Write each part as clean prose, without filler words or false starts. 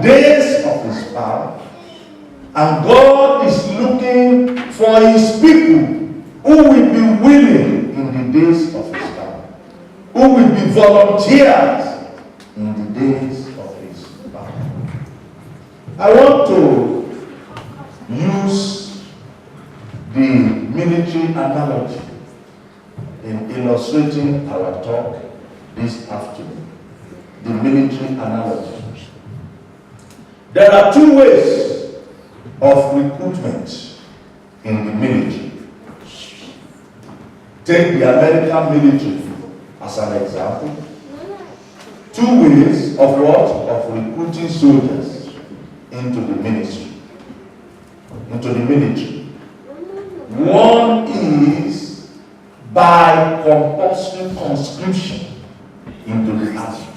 the days of his power, and God is looking for his people who will be willing in the days of his power, who will be volunteers in the days of his power. I want to use the military analogy in illustrating our talk this afternoon. The military analogy. There are two ways of recruitment in the military. Take the American military as an example. Two ways of what? Of recruiting soldiers into the ministry. Into the military. One is by compulsory conscription into the army.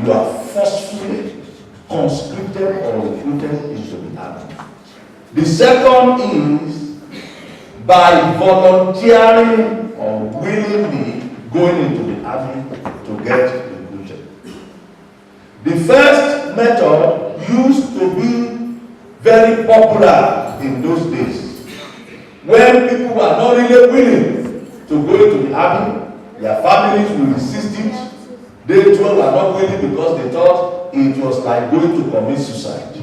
You are forcefully conscripted or recruited into the army. The second is by volunteering or willingly going into the army to get recruited. The first method used to be very popular in those days, when people were not really willing to go into the army. Their families will resist it. They too were not willing because they thought it was like going to commit suicide.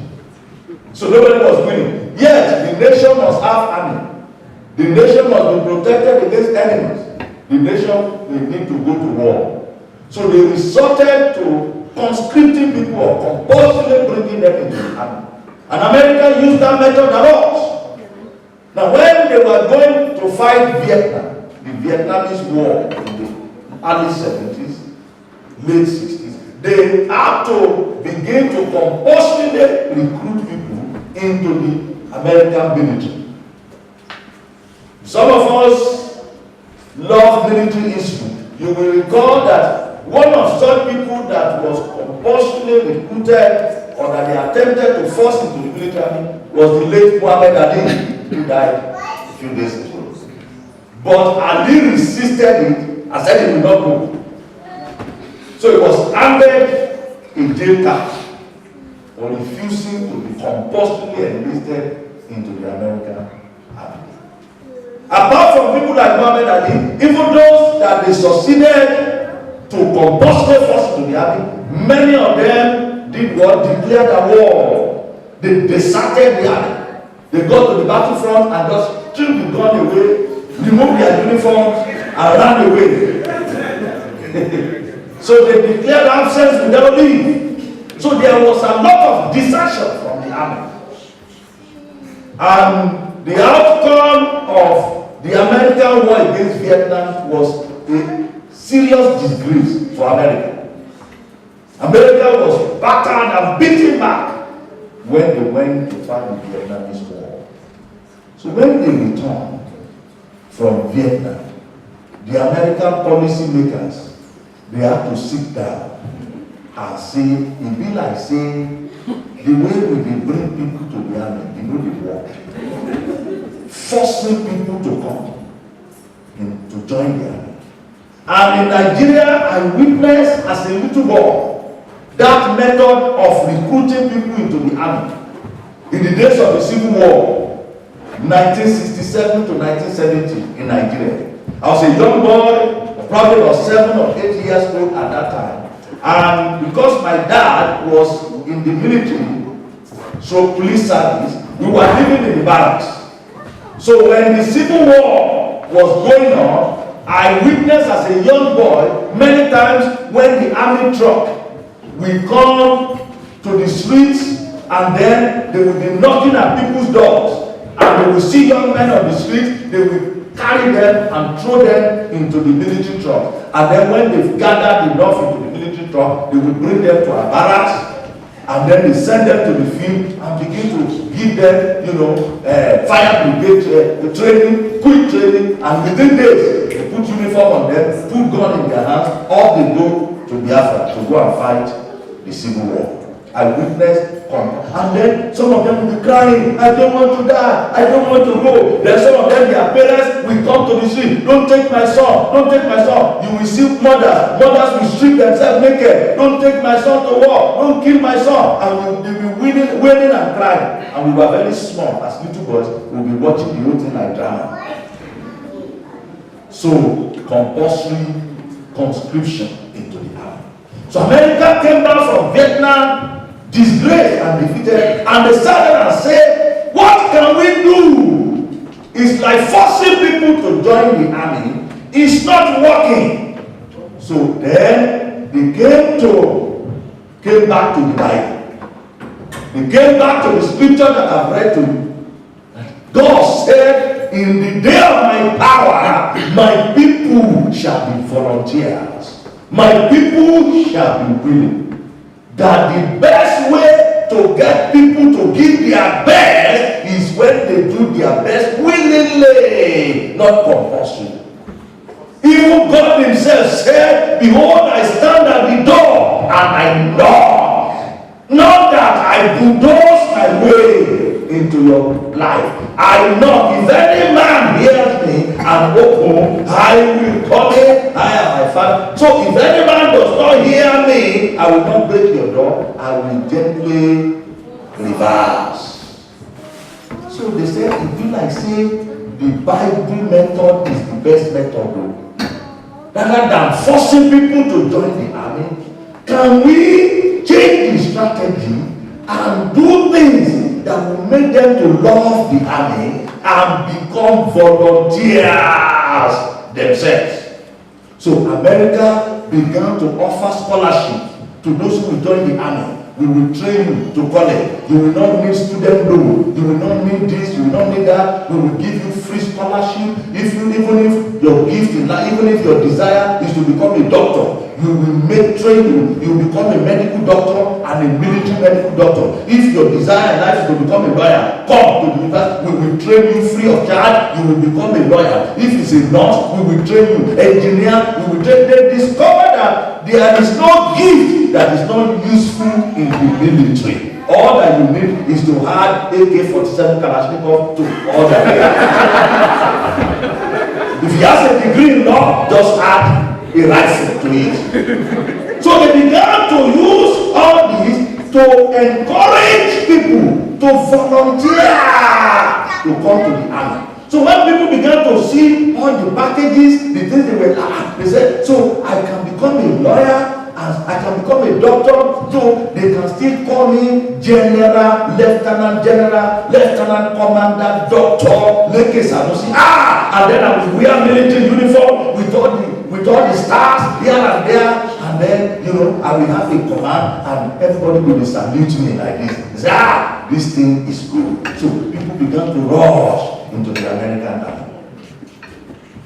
So nobody was willing. Yet the nation must have army. The nation must be protected against enemies. The nation will need to go to war. So they resorted to conscripting people or compulsively bringing them into the army. And America used that method a lot. Now when they were going to fight Vietnam, the Vietnamese War in the early 70s, late 60s, they had to begin to compulsively recruit people into the American military. Some of us love military history. You will recall that one of such people that was compulsively recruited or that they attempted to force into the military was the late Muhammad Ali, who died a few days ago. But Ali resisted it and said he will not go. So he was handed a jail card for refusing to be compulsively enlisted into the American army. Apart from people like Muhammad Ali, even those that they succeeded to compulsively force into the army, many of them did what? Declared a war. They deserted the army. They got to the battlefront and just threw the gun away, removed their uniforms, and ran away. So they declared absence without leave. So there was a lot of desertion from the army. And the outcome of the American war against Vietnam was a serious disgrace for America. America was battered and beaten back when they went to fight the Vietnamese war. So when they returned from Vietnam, the American policymakers, they had to sit down and say, it be like saying, the way we bring people to the army, you know the war, forcing people to come to join the army. And in Nigeria, I witnessed as a little boy that method of recruiting people into the army in the days of the Civil War, 1967 to 1970 in Nigeria. I was a young boy, probably about 7 or 8 years old at that time. And because my dad was in the military, so police service, we were living in the barracks. So when the Civil War was going on, I witnessed as a young boy many times when the army truck will come to the streets and then they will be knocking at people's doors. And they will see young men on the street, they will carry them and throw them into the military truck. And then when they've gathered enough into the military truck, they will bring them to our barracks. And then they send them to the field and begin to give them, fire brigade training, quick training. And within days, they put uniform on them, put gun in their hands, or they go to Biafra to go and fight the Civil War. I witnessed, and then some of them will be crying, I don't want to die, I don't want to go. Then some of them, their parents will come to the street, don't take my son, don't take my son. You will see mothers will strip themselves naked, don't take my son to war, don't kill my son. And they will be wailing and crying. And we were very small, as little boys, we will be watching the whole thing like drama. So, compulsory conscription into the army. So America came down from Vietnam, disgraced and defeated, and they started and said, what can we do? It's like forcing people to join the army. It's not working. So then they came back to the Bible. They came back to the scripture that I've read to you. God said, in the day of my power, my people shall be volunteers. My people shall be willing. That the best way to get people to give their best is when they do their best willingly, not compulsory. Even God himself said, behold, I stand at the door and I knock. Not that I bulldoze my way into your life. I knock. If any man hears me and open, I will come in. I am my Father. So if any man does not hear me, I will not break your door. I will gently reverse. So they said, it be like saying the Bible method is the best method. Rather than forcing people to join the army, can we change the strategy and do things that will make them to love the army and become volunteers themselves? So America began to offer scholarship to those who will join the army. We will train you to college. You will not need student loan. You will not need this. You will not need that. We will give you free scholarship. Even if your gift in life, even if your desire is to become a doctor, you will train you. You will become a medical doctor and a military medical doctor. If your desire in life is to become a lawyer, come to the university. We will train you free of charge. You will become a lawyer. If it's a nurse, we will train you. Engineer, we will train. They discover that there is no gift that is not useful in the military. All that you need is to add AK-47 Kalashnikov to all that. If he has a degree in law, just add a rifle to it. So they began to use all this to encourage people to volunteer to come to the army. So when people began to see all the packages, the things they said, so I can become a lawyer, I can become a doctor, so they can still call me general, lieutenant general, lieutenant commander, doctor, Leke Sanusi. And then I will wear military uniform with all the stars here and there, and then I will have a command, and everybody will salute me like this. They say, this thing is good. So people began to rush into the American army.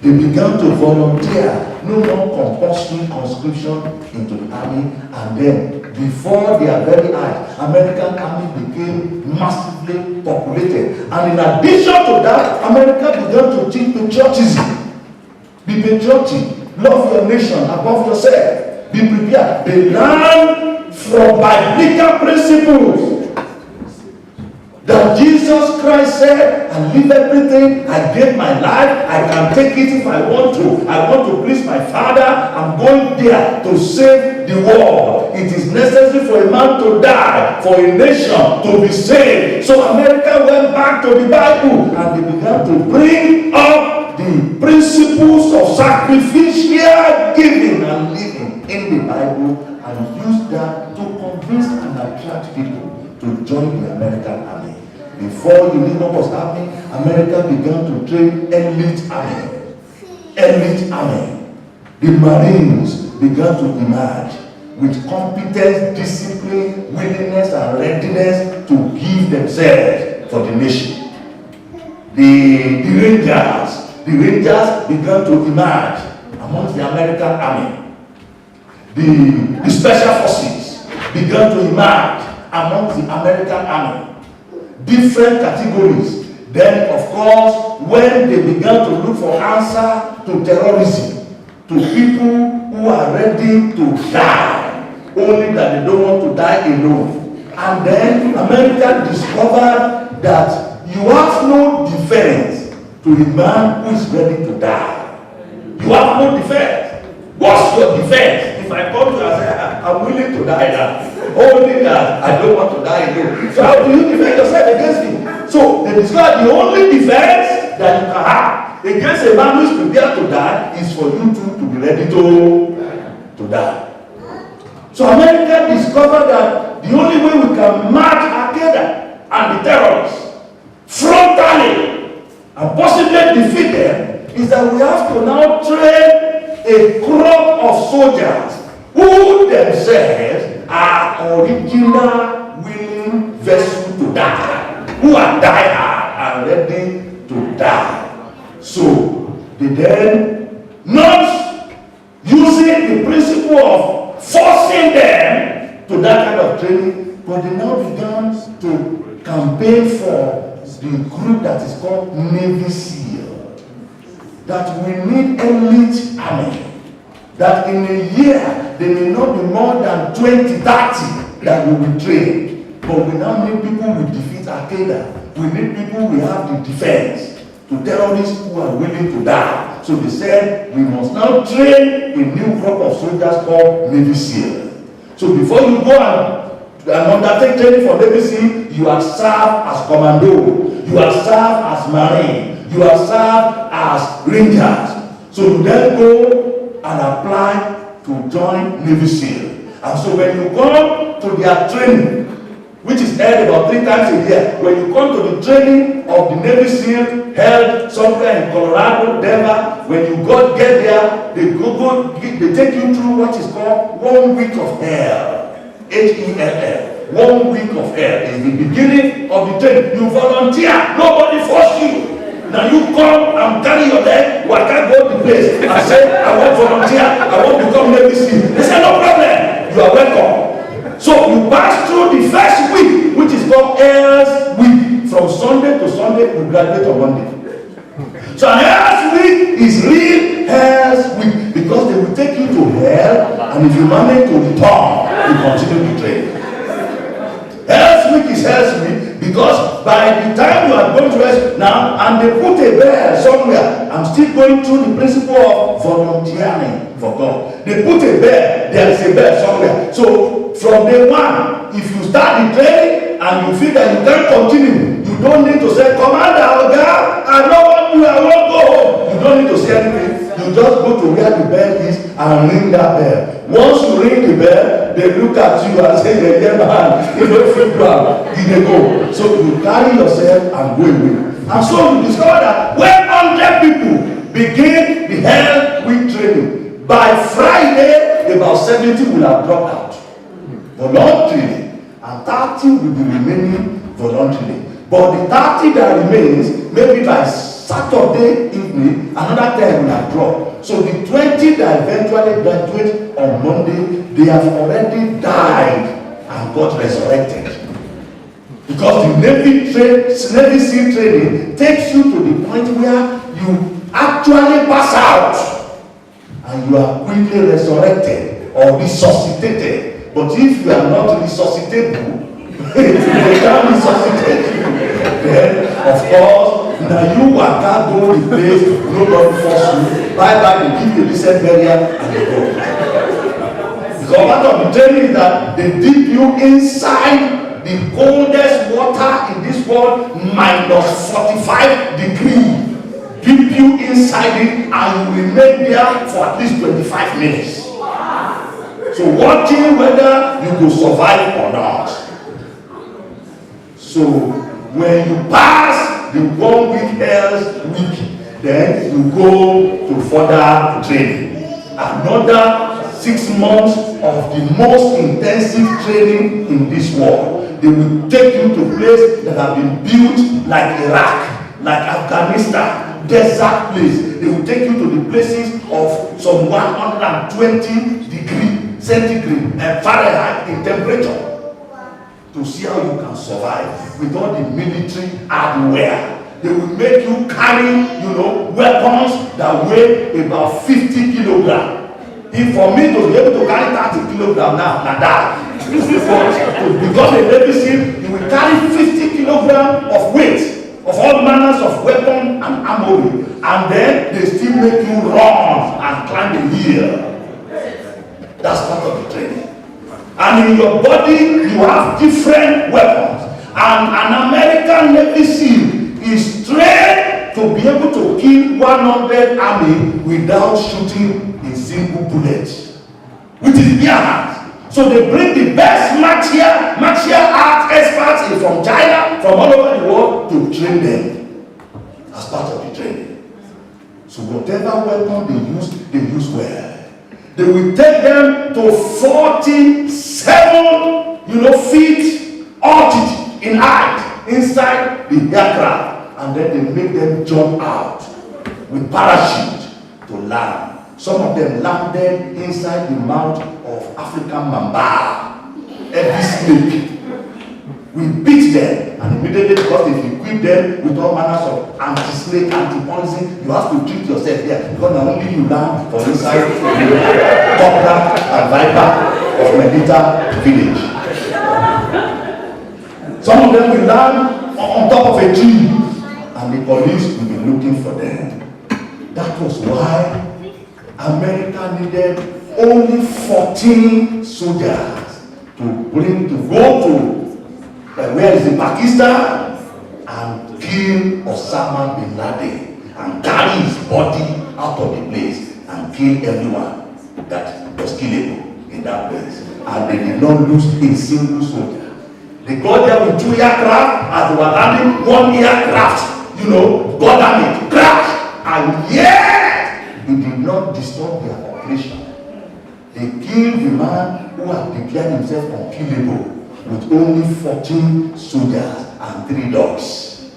They began to volunteer, no more compulsory conscription into the army, and then before their very eyes, American army became massively populated. And in addition to that, America began to teach patriotism. Be patriotic, love your nation above yourself, be prepared. They learn from biblical principles. That Jesus Christ said, I leave everything, I gave my life, I can take it if I want to. I want to please my Father, I'm going there to save the world. It is necessary for a man to die, for a nation to be saved. So America went back to the Bible and they began to bring up the principles of sacrificial giving and living in the Bible and use that to convince and attract people to join the American army. Before you knew what was happening, America began to train elite army. Elite army. The Marines began to emerge with competence, discipline, willingness, and readiness to give themselves for the nation. The Rangers began to emerge amongst the American army. The special forces began to emerge amongst the American army. Different categories. Then, of course, when they began to look for answer to terrorism, to people who are ready to die, only that they don't want to die alone, And then America discovered that you have no defense to a man who is ready to die. You have no defense. What's your defense? If I come to you and say, I'm willing to die now, only that I don't want to die alone. So how do you defend yourself against me? So they discovered the only defense that you can have against a man who is prepared to die is for you to be ready to die. So America discovered that the only way we can match Al-Qaeda and the terrorists frontally and possibly defeat them is that we have to now train a crop of soldiers who themselves are original willing vessels to die, who are diehard and ready to die. So they then, not using the principle of forcing them to that kind of training, but they now began to campaign for the group that is called Navy SEAL. That we need elite army. That in a year, there may not be more than 20, 30 that will be trained. But we now need people who defeat Al-Qaeda. We need people who have the defense to terrorists who are willing to die. So they said, we must now train a new group of soldiers called Navy SEAL. So before you go and undertake training for Navy SEAL, you are served as commando, you are served as marine, you are served as rangers. So you then go and apply to join Navy SEAL. And so when you come to their training, which is held about 3 times a year, when you come to the training of the Navy SEAL held somewhere in Colorado, Denver, when you get there, they take you through what is called 1 week of hell. H-E-L-L. 1 week of hell is the beginning of the training. You volunteer, nobody force you. Now you come and carry your leg, I can't go to the place and say, I want to volunteer, I want to become Navy SEAL. They say, no problem, you are welcome. So you pass through the first week, which is called Hell's Week. From Sunday to Sunday, you graduate on Monday. So Hell's Week is real Hell's Week because they will take you to hell, and if you manage to return, you continue to train. Hell's Week is Hell's Week because by the time you are going to rest now, and they put a bell somewhere, I'm still going through the principle of volunteering for God. They put a bell, there is a bell somewhere. So from day one, if you start the training and you feel that you can't continue, you don't need to say, Commander, God, I don't want you, I won't go home. You don't need to say anything. You just go to where the bell is and ring that bell. Once you ring the bell, they look at you and say, "Yeah, man, you don't feel bad." Did they go? So you carry yourself and go away. And so you discover that when 100 people begin the Hell Week training, by Friday, about 70 will have dropped out voluntarily, and 30 will be remaining voluntarily. But the 30 that remains, maybe by Saturday evening, another 10 will have dropped. So the 20 that eventually graduate on Monday, they have already died and got resurrected. Because the Navy SEAL training takes you to the point where you actually pass out and you are quickly resurrected or resuscitated. But if you are not resuscitable, they can't resuscitate you. Then, of course, now you can't go to the place, nobody force you. Bye-bye, they give you a decent burial and you go. Because part of the training is that they dip you inside the coldest water in this world, minus 45 degrees. Dip you inside it and you remain there for at least 25 minutes. So watching whether you will survive or not. So when you pass the 1 week Hell's Week, then you go to further training. Another 6 months of the most intensive training in this world. They will take you to places that have been built like Iraq, like Afghanistan, desert place. They will take you to the places of some 120 degrees centigrade and Fahrenheit in temperature to see how you can survive with all the military hardware. They will make you carry, weapons that weigh about 50 kilograms. If for me to be able to carry 30 kilograms now, I die. But to become a Navy SEAL, you will carry 50 kilograms of weight, of all manners of weapon and armory, and then they still make you run and climb a hill. That's part of the training. And in your body, you have different weapons. And an American Navy SEAL is trained to be able to kill 100 army without shooting a single bullet with his bare hands. So they bring the best martial arts experts from China, from all over the world, to train them as part of the training. So whatever weapon they use well. They will take them to 47, feet altitude in height inside the aircraft, and then they make them jump out with parachute to land. Some of them landed inside the mouth of African mamba, every snake. We beat them, and immediately, because if you equip them with all manners of anti-snake, anti-poison, you have to treat yourself there, because not only you land for inside the Cobra and Viper of Medita village. Some of them will land on top of a tree, and the police will be looking for them. That was why America needed only 14 soldiers to go to where is it, Pakistan, and kill Osama bin Laden and carry his body out of the place and kill everyone that was killable in that place. And they did not lose a single soldier. They got there with 2 aircraft, as they were landing, 1 aircraft, got damaged, crashed, and yet it did not disturb their operation. They killed the man who had declared himself unkillable with only 14 soldiers and 3 dogs.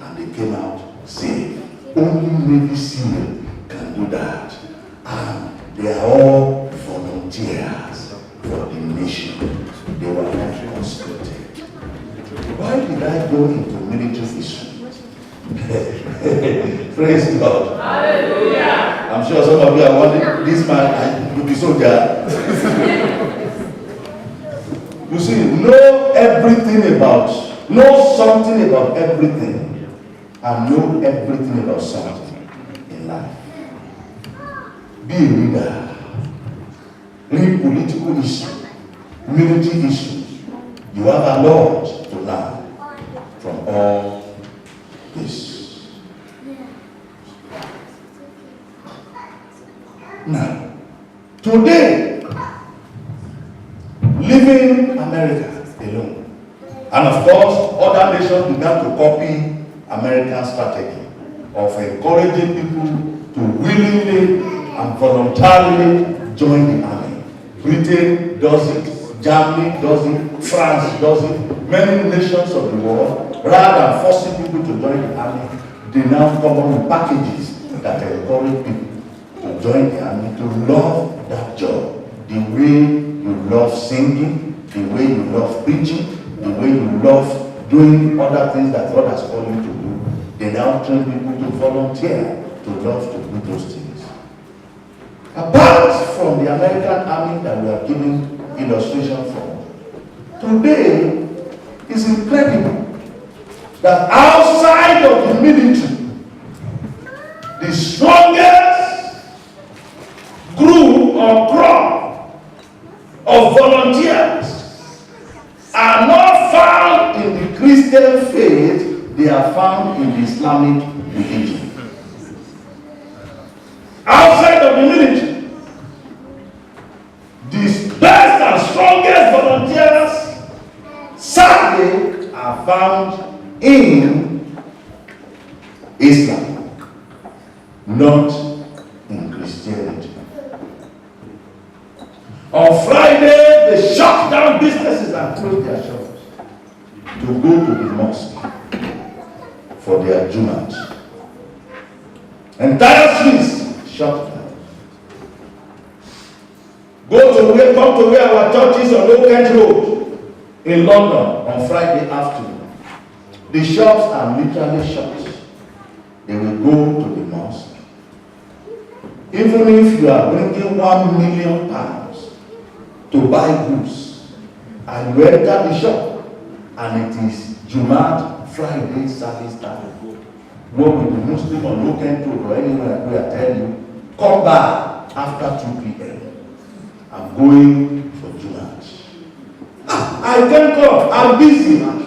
And they came out safe. Only Navy SEAL can do that. And they are all volunteers for the nation. They were not conscripted. Why did I go into military history? Praise God. Hallelujah. I'm sure some of you are wondering, this man will be soldier. You see, know something about everything, and know everything about something in life. Be a leader. Read political issues, military issues. You have a lot to learn from all this. Now, today, leaving America alone. And of course, other nations began to copy American strategy of encouraging people to willingly and voluntarily join the army. Britain does it, Germany does it, France does it, many nations of the world, rather than forcing people to join the army, they now come up with packages that encourage people to join the army, to love that job, the way you love singing, the way you love preaching, the way you love doing other things that God has called you to do. They now train people to volunteer, to love to do those things. Apart from the American army that we are giving illustration from, today is incredible that outside of the military, the strongest group or crop of volunteers are not found in the Christian faith, they are found in the Islamic religion. Outside of the military, the best and strongest volunteers, sadly, are found in Islam, not in Christianity. On Friday, they shut down businesses and closed their shops to go to the mosque for their Jumat. Entire streets shut down. Come to where our church is on Old Kent Road in London on Friday afternoon. The shops are literally shut. They will go to the mosque. Even if you are bringing £1 million to buy goods, and you enter the shop, and it is Jumat Friday service time. What will the Muslim or local road or anywhere where I tell you, come back after 2 p.m. I'm going for Jumat. I can't come, I'm busy.